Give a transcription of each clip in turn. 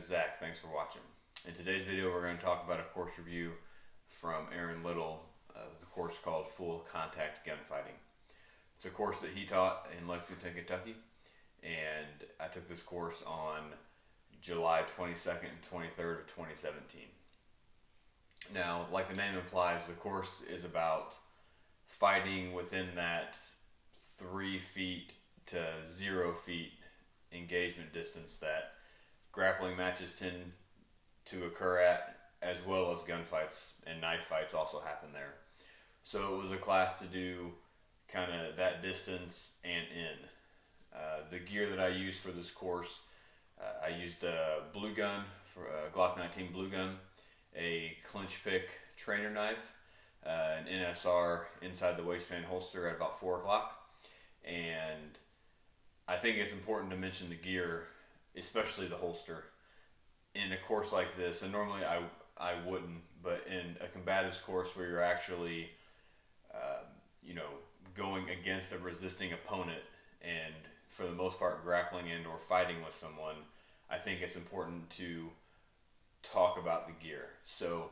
it's Zach. Thanks for watching. In today's video, we're going to talk about a course review from Aaron Little, the course called Full Contact Gunfighting. It's a course that he taught in Lexington, Kentucky, and I took this course on July 22nd and 23rd of 2017. Now, like the name implies, the course is about fighting within that 3 feet to 0 feet engagement distance that grappling matches tend to occur at, as well as gunfights and knife fights also happen there. So it was a class to do kind of that distance and in. The gear that I used for this course, I used a blue gun, for a Glock 19 blue gun, a clinch pick trainer knife, an NSR inside the waistband holster at about 4 o'clock. And I think it's important to mention the gear, especially the holster, in a course like this. And normally I wouldn't, but in a combatives course where you're actually, going against a resisting opponent and for the most part grappling and or fighting with someone, I think it's important to talk about the gear. So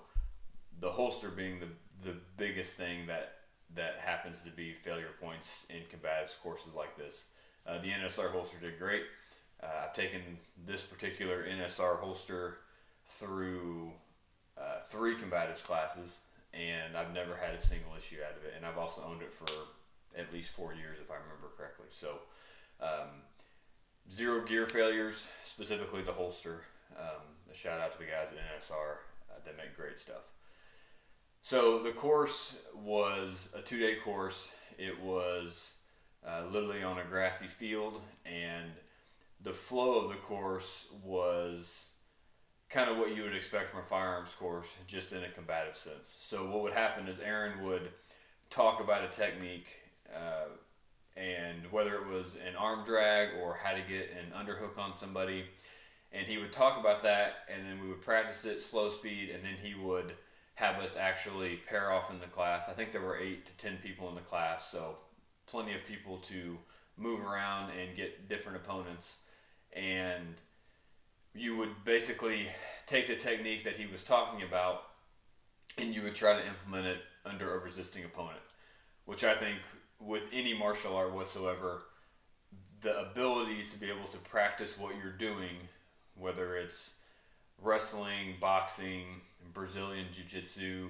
the holster being the biggest thing that happens to be failure points in combatives courses like this. The NSR holster did great. I've taken this particular NSR holster through 3 combatives classes, and I've never had a single issue out of it. And I've also owned it for at least 4 years, if I remember correctly. So 0 gear failures, specifically the holster. A shout out to the guys at NSR. They make great stuff. So the course was a 2-day course. It was literally on a grassy field, and the flow of the course was kind of what you would expect from a firearms course, just in a combative sense. So what would happen is Aaron would talk about a technique, and whether it was an arm drag or how to get an underhook on somebody, and he would talk about that, and then we would practice it slow speed, and then he would have us actually pair off in the class. I think there were 8 to 10 people in the class, so plenty of people to move around and get different opponents. And you would basically take the technique that he was talking about and you would try to implement it under a resisting opponent, which I think with any martial art whatsoever, the ability to be able to practice what you're doing, whether it's wrestling, boxing, Brazilian jiu-jitsu,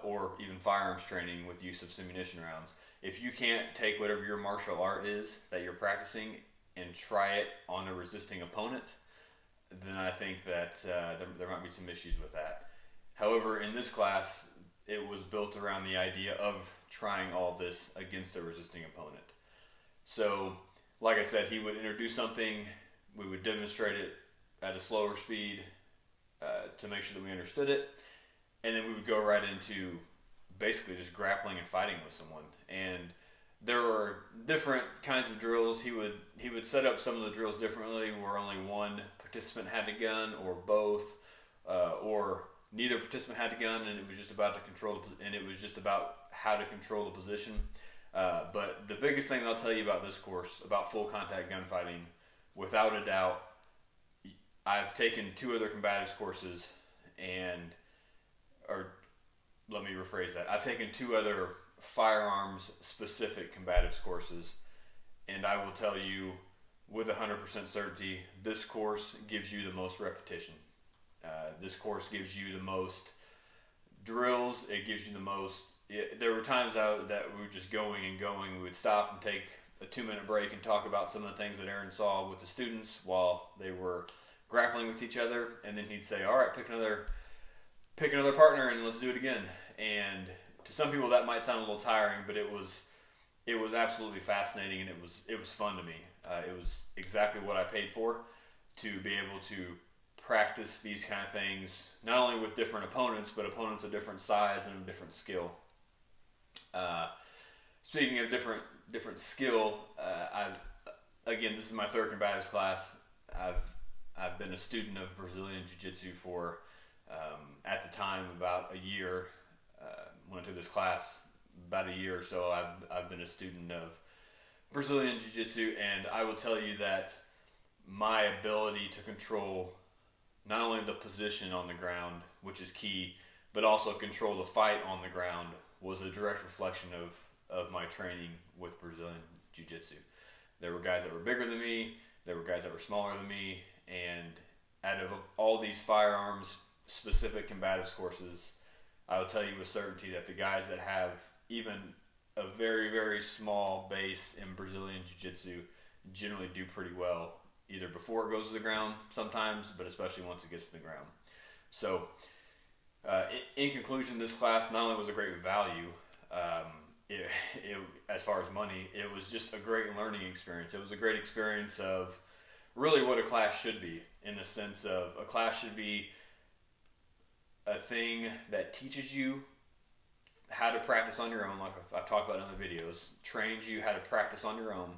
or even firearms training with use of simunition rounds, if you can't take whatever your martial art is that you're practicing and try it on a resisting opponent, then I think that there might be some issues with that. However, in this class, it was built around the idea of trying all this against a resisting opponent. So, like I said, he would introduce something, we would demonstrate it at a slower speed to make sure that we understood it, and then we would go right into basically just grappling and fighting with someone. And there were different kinds of drills. He would set up some of the drills differently, where only one participant had a gun, or both, or neither participant had a gun, and it was just about how to control the position. But the biggest thing I'll tell you about this course, about full contact gunfighting, without a doubt, I've taken 2 other combatives courses, or let me rephrase that. I've taken 2 other firearms specific combatives courses, and I will tell you with 100% certainty, this course gives you the most repetition. This course gives you the most drills. It gives you the most. There were times that we were just going and going. We would stop and take a 2-minute break and talk about some of the things that Aaron saw with the students while they were grappling with each other, and then he'd say, all right, pick another partner and let's do it again. And to some people that might sound a little tiring, but it was absolutely fascinating, and it was fun to me. It was exactly what I paid for, to be able to practice these kind of things, not only with different opponents, but opponents of different size and of different skill. Speaking of different skill, this is my 3rd combatives class. I've been a student of Brazilian Jiu-Jitsu for, at the time, about a year. When I took this class, about a year or so, I've been a student of Brazilian Jiu-Jitsu, and I will tell you that my ability to control not only the position on the ground, which is key, but also control the fight on the ground was a direct reflection of my training with Brazilian Jiu Jitsu. There were guys that were bigger than me, there were guys that were smaller than me, and out of all these firearms specific combatives courses, I will tell you with certainty that the guys that have even a very, very small base in Brazilian Jiu Jitsu generally do pretty well, either before it goes to the ground sometimes, but especially once it gets to the ground. So, in conclusion, this class not only was a great value, um, as far as money, it was just a great learning experience. It was a great experience of really what a class should be, in the sense of a class should be a thing that teaches you how to practice on your own, like I've talked about in other videos, trains you how to practice on your own.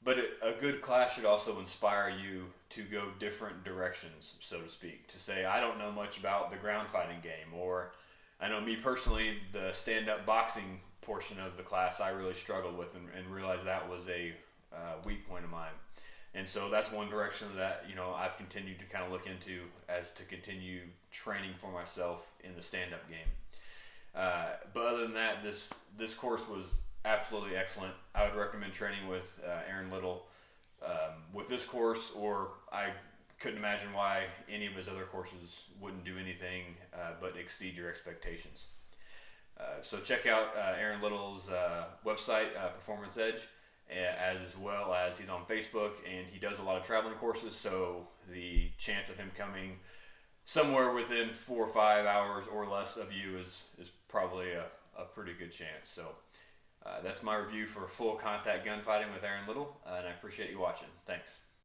But a good class should also inspire you to go different directions, so to speak. To say, I don't know much about the ground fighting game, or I know me personally, the stand-up boxing portion of the class I really struggled with and realized that was a weak point of mine. And so that's one direction that, I've continued to kind of look into as to continue training for myself in the stand-up game. But other than that, this course was absolutely excellent. I would recommend training with Aaron Little with this course, or I couldn't imagine why any of his other courses wouldn't do anything but exceed your expectations. So check out Aaron Little's website, Performance Edge, as well as he's on Facebook, and he does a lot of traveling courses, so the chance of him coming somewhere within 4 or 5 hours or less of you is probably a pretty good chance. So that's my review for Full Contact Gunfighting with Aaron Little, and I appreciate you watching. Thanks.